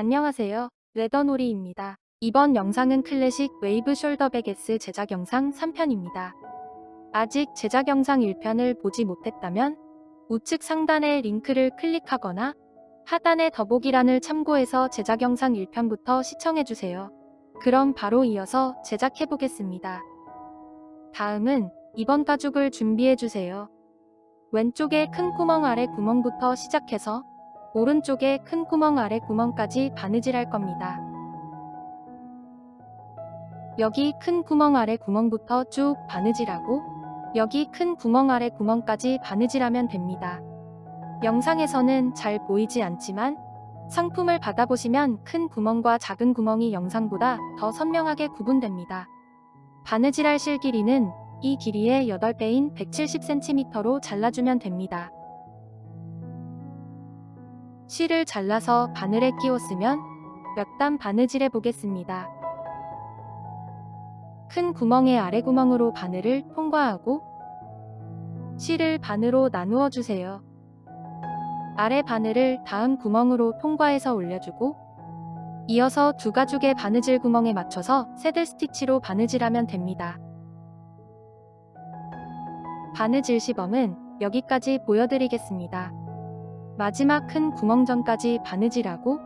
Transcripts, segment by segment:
안녕하세요. 레더놀이입니다. 이번 영상은 클래식 웨이브 숄더백 S 제작 영상 3편입니다. 아직 제작 영상 1편을 보지 못했다면 우측 상단의 링크를 클릭하거나 하단의 더보기란을 참고해서 제작 영상 1편부터 시청해주세요. 그럼 바로 이어서 제작해보겠습니다. 다음은 2번 가죽을 준비해주세요. 왼쪽의 큰 구멍 아래 구멍부터 시작해서 오른쪽에 큰 구멍 아래 구멍까지 바느질할 겁니다. 여기 큰 구멍 아래 구멍부터 쭉 바느질하고 여기 큰 구멍 아래 구멍까지 바느질하면 됩니다. 영상에서는 잘 보이지 않지만 상품을 받아보시면 큰 구멍과 작은 구멍이 영상보다 더 선명하게 구분됩니다. 바느질할 실 길이는 이 길이의 8배인 170cm로 잘라주면 됩니다. 실을 잘라서 바늘에 끼웠으면 몇 단 바느질해 보겠습니다. 큰 구멍의 아래 구멍으로 바늘을 통과하고 실을 반으로 나누어 주세요. 아래 바늘을 다음 구멍으로 통과해서 올려주고 이어서 두 가죽의 바느질 구멍에 맞춰서 새들 스티치로 바느질하면 됩니다. 바느질 시범은 여기까지 보여드리겠습니다. 마지막 큰 구멍 전까지 바느질하고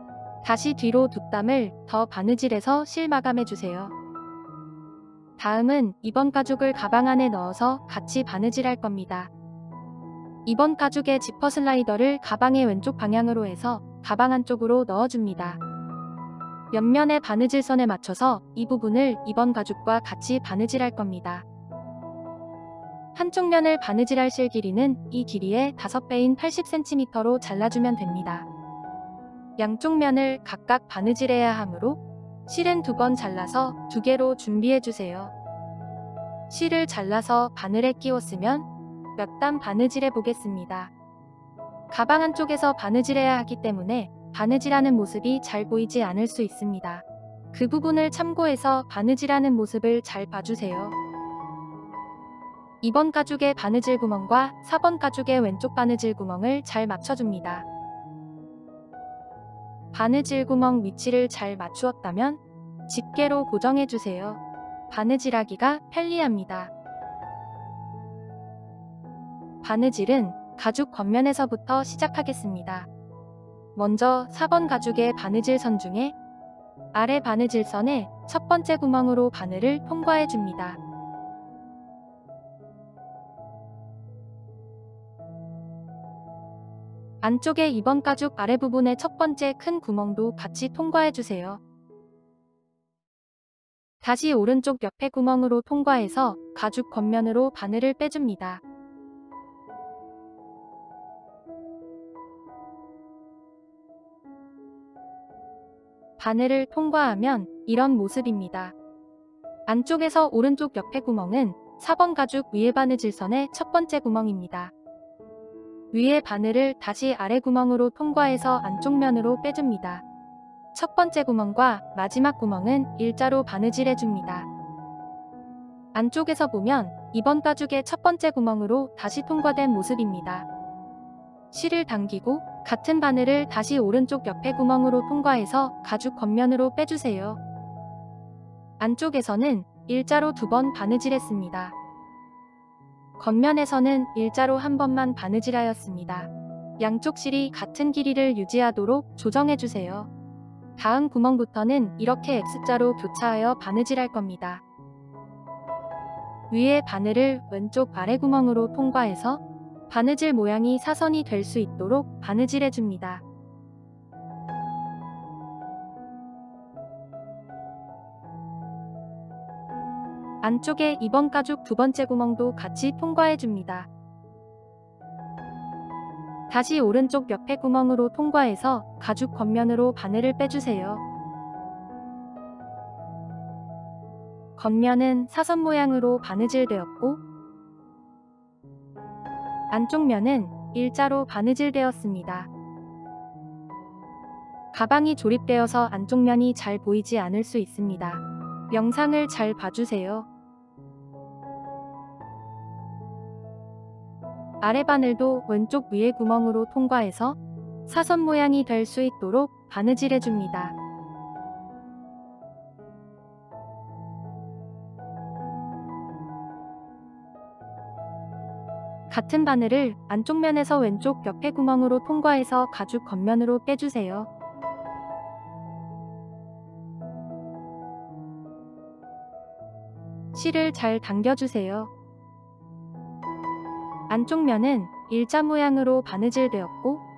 다시 뒤로 두 땀을 더 바느질해서 실 마감해주세요. 다음은 2번 가죽을 가방 안에 넣어서 같이 바느질할 겁니다. 2번 가죽의 지퍼 슬라이더를 가방의 왼쪽 방향으로 해서 가방 안쪽으로 넣어줍니다. 옆면의 바느질선에 맞춰서 이 부분을 2번 가죽과 같이 바느질할 겁니다. 한쪽 면을 바느질할 실 길이는 이 길이의 5배인 80cm로 잘라주면 됩니다. 양쪽 면을 각각 바느질해야 하므로 실은 2번 잘라서 2개로 준비해주세요. 실을 잘라서 바늘에 끼웠으면 몇 단 바느질해 보겠습니다. 가방 안쪽에서 바느질해야 하기 때문에 바느질하는 모습이 잘 보이지 않을 수 있습니다. 그 부분을 참고해서 바느질하는 모습을 잘 봐주세요. 2번 가죽의 바느질 구멍과 4번 가죽의 왼쪽 바느질 구멍을 잘 맞춰줍니다. 바느질 구멍 위치를 잘 맞추었다면 집게로 고정해주세요. 바느질하기가 편리합니다. 바느질은 가죽 겉면에서부터 시작하겠습니다. 먼저 4번 가죽의 바느질선 중에 아래 바느질선에 첫 번째 구멍으로 바늘을 통과해줍니다. 안쪽에 2번 가죽 아래 부분의 첫 번째 큰 구멍도 같이 통과해주세요. 다시 오른쪽 옆에 구멍으로 통과해서 가죽 겉면으로 바늘을 빼줍니다. 바늘을 통과하면 이런 모습입니다. 안쪽에서 오른쪽 옆에 구멍은 4번 가죽 위에 바느질선의 첫 번째 구멍입니다. 위에 바늘을 다시 아래 구멍으로 통과해서 안쪽 면으로 빼줍니다. 첫 번째 구멍과 마지막 구멍은 일자로 바느질해줍니다. 안쪽에서 보면 2번 가죽의 첫 번째 구멍으로 다시 통과된 모습입니다. 실을 당기고 같은 바늘을 다시 오른쪽 옆에 구멍으로 통과해서 가죽 겉면으로 빼주세요. 안쪽에서는 일자로 2번 바느질했습니다. 겉면에서는 일자로 한 번만 바느질하였습니다. 양쪽 실이 같은 길이를 유지하도록 조정해주세요. 다음 구멍부터는 이렇게 X자로 교차하여 바느질할 겁니다. 위에 바늘을 왼쪽 아래 구멍으로 통과해서 바느질 모양이 사선이 될 수 있도록 바느질해줍니다. 안쪽에 2번 가죽 두 번째 구멍도 같이 통과해줍니다. 다시 오른쪽 옆에 구멍으로 통과해서 가죽 겉면으로 바늘을 빼주세요. 겉면은 사선 모양으로 바느질되었고 안쪽 면은 일자로 바느질되었습니다. 가방이 조립되어서 안쪽 면이 잘 보이지 않을 수 있습니다. 영상을 잘 봐주세요. 아래 바늘도 왼쪽 위에 구멍으로 통과해서 사선 모양이 될 수 있도록 바느질해줍니다. 같은 바늘을 안쪽 면에서 왼쪽 옆에 구멍으로 통과해서 가죽 겉면으로 빼주세요. 실을 잘 당겨주세요. 안쪽 면은 일자 모양으로 바느질되었고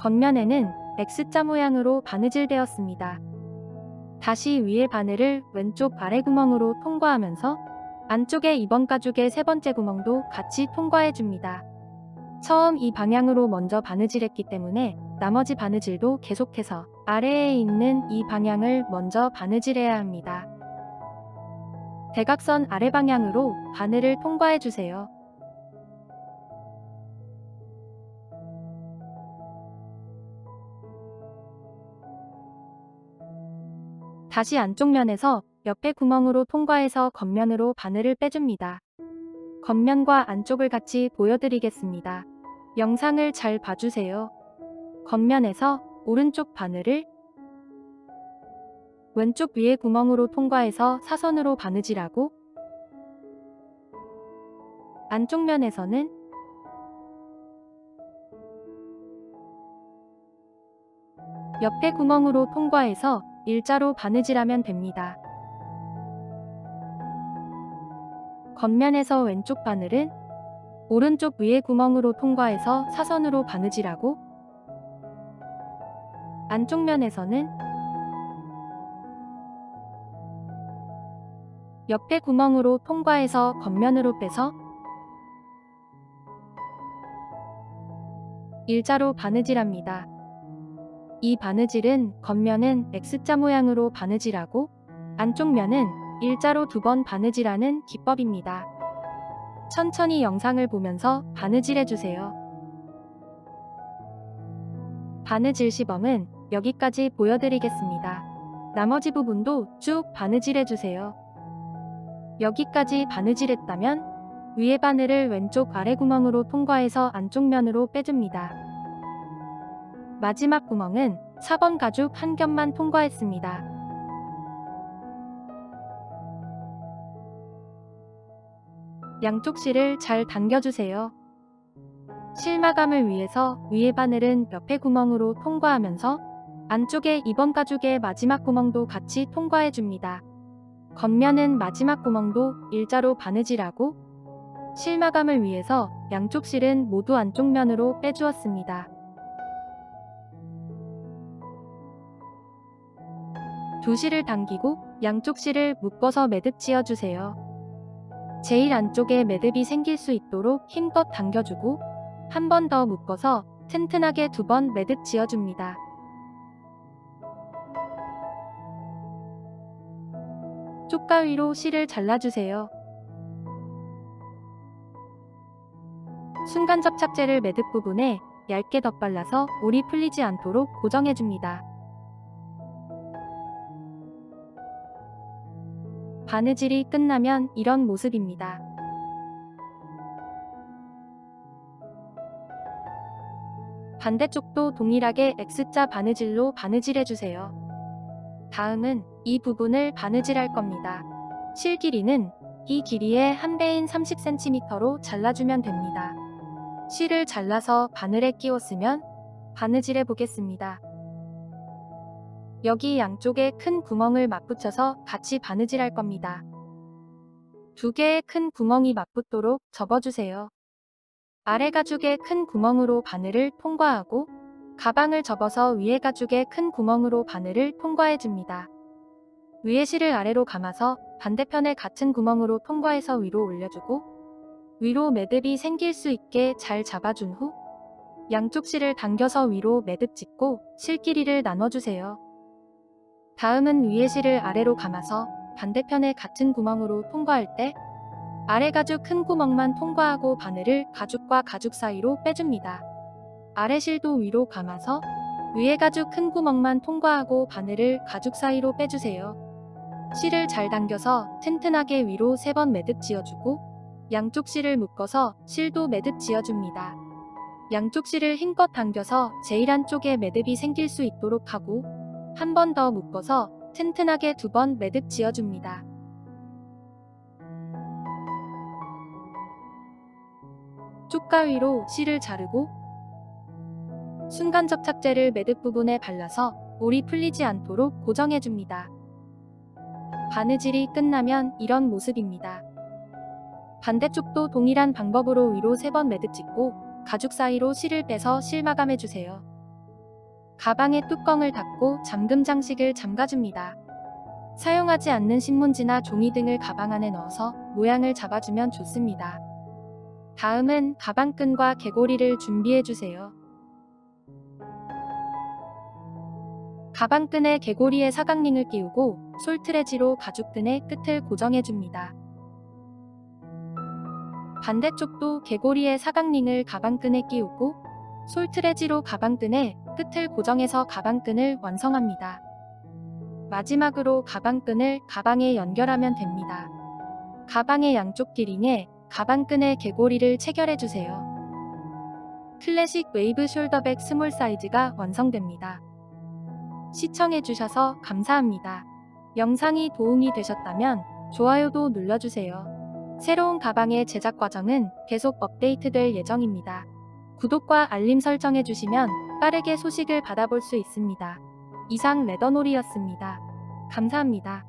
겉면에는 X자 모양으로 바느질되었습니다. 다시 위에 바늘을 왼쪽 아래 구멍으로 통과하면서 안쪽에 2번 가죽의 세 번째 구멍도 같이 통과해줍니다. 처음 이 방향으로 먼저 바느질했기 때문에 나머지 바느질도 계속해서 아래에 있는 이 방향을 먼저 바느질해야 합니다. 대각선 아래 방향으로 바늘을 통과해주세요. 다시 안쪽 면에서 옆에 구멍으로 통과해서 겉면으로 바늘을 빼줍니다. 겉면과 안쪽을 같이 보여드리겠습니다. 영상을 잘 봐주세요. 겉면에서 오른쪽 바늘을 왼쪽 위에 구멍으로 통과해서 사선으로 바느질하고 안쪽 면에서는 옆에 구멍으로 통과해서 일자로 바느질하면 됩니다. 겉면에서 왼쪽 바늘은 오른쪽 위에 구멍으로 통과해서 사선으로 바느질하고 안쪽 면에서는 옆에 구멍으로 통과해서 겉면으로 빼서 일자로 바느질합니다. 이 바느질은 겉면은 X자 모양으로 바느질하고 안쪽 면은 일자로 2번 바느질하는 기법입니다. 천천히 영상을 보면서 바느질해주세요. 바느질 시범은 여기까지 보여드리겠습니다. 나머지 부분도 쭉 바느질해주세요. 여기까지 바느질했다면 위에 바늘을 왼쪽 아래 구멍으로 통과해서 안쪽 면으로 빼줍니다. 마지막 구멍은 4번 가죽 한 겹만 통과했습니다. 양쪽 실을 잘 당겨주세요. 실 마감을 위해서 위에 바늘은 옆에 구멍으로 통과하면서 안쪽에 2번 가죽의 마지막 구멍도 같이 통과해줍니다. 겉면은 마지막 구멍도 일자로 바느질하고 실 마감을 위해서 양쪽 실은 모두 안쪽 면으로 빼주었습니다. 두 실을 당기고 양쪽 실을 묶어서 매듭 지어주세요. 제일 안쪽에 매듭이 생길 수 있도록 힘껏 당겨주고 한 번 더 묶어서 튼튼하게 2번 매듭 지어줍니다. 쪽가위로 실을 잘라주세요. 순간 접착제를 매듭 부분에 얇게 덧발라서 올이 풀리지 않도록 고정해줍니다. 바느질이 끝나면 이런 모습입니다. 반대쪽도 동일하게 X자 바느질로 바느질해주세요. 다음은 이 부분을 바느질할 겁니다. 실 길이는 이 길이의 한 배인 30cm로 잘라주면 됩니다. 실을 잘라서 바늘에 끼웠으면 바느질해 보겠습니다. 여기 양쪽에 큰 구멍을 맞붙여서 같이 바느질할 겁니다. 두 개의 큰 구멍이 맞붙도록 접어주세요. 아래 가죽의 큰 구멍으로 바늘을 통과하고 가방을 접어서 위에 가죽의 큰 구멍으로 바늘을 통과해줍니다. 위에 실을 아래로 감아서 반대편에 같은 구멍으로 통과해서 위로 올려주고 위로 매듭이 생길 수 있게 잘 잡아준 후 양쪽 실을 당겨서 위로 매듭 짓고 실 길이를 나눠주세요. 다음은 위에 실을 아래로 감아서 반대편에 같은 구멍으로 통과할 때 아래 가죽 큰 구멍만 통과하고 바늘을 가죽과 가죽 사이로 빼줍니다. 아래 실도 위로 감아서 위에 가죽 큰 구멍만 통과하고 바늘을 가죽 사이로 빼주세요. 실을 잘 당겨서 튼튼하게 위로 3번 매듭 지어주고 양쪽 실을 묶어서 실도 매듭 지어줍니다. 양쪽 실을 힘껏 당겨서 제일 안쪽에 매듭이 생길 수 있도록 하고 한 번 더 묶어서 튼튼하게 2번 매듭 지어줍니다. 쪽가위로 실을 자르고 순간 접착제를 매듭 부분에 발라서 올이 풀리지 않도록 고정해줍니다. 바느질이 끝나면 이런 모습입니다. 반대쪽도 동일한 방법으로 위로 3번 매듭 짓고 가죽 사이로 실을 빼서 실 마감해주세요. 가방의 뚜껑을 닫고 잠금 장식을 잠가줍니다. 사용하지 않는 신문지나 종이 등을 가방 안에 넣어서 모양을 잡아주면 좋습니다. 다음은 가방끈과 개고리를 준비해주세요. 가방끈에 개고리에 사각링을 끼우고 솔트레지로 가죽끈의 끝을 고정해줍니다. 반대쪽도 개고리에 사각링을 가방끈에 끼우고 솔트레지로 가방끈의 끝을 고정해서 가방끈을 완성합니다. 마지막으로 가방끈을 가방에 연결하면 됩니다. 가방의 양쪽 기링에 가방끈의 개고리를 체결해주세요. 클래식 웨이브 숄더백 스몰 사이즈가 완성됩니다. 시청해주셔서 감사합니다. 영상이 도움이 되셨다면 좋아요도 눌러주세요. 새로운 가방의 제작 과정은 계속 업데이트될 예정입니다. 구독과 알림 설정해주시면 빠르게 소식을 받아볼 수 있습니다. 이상 레더놀이였습니다. 감사합니다.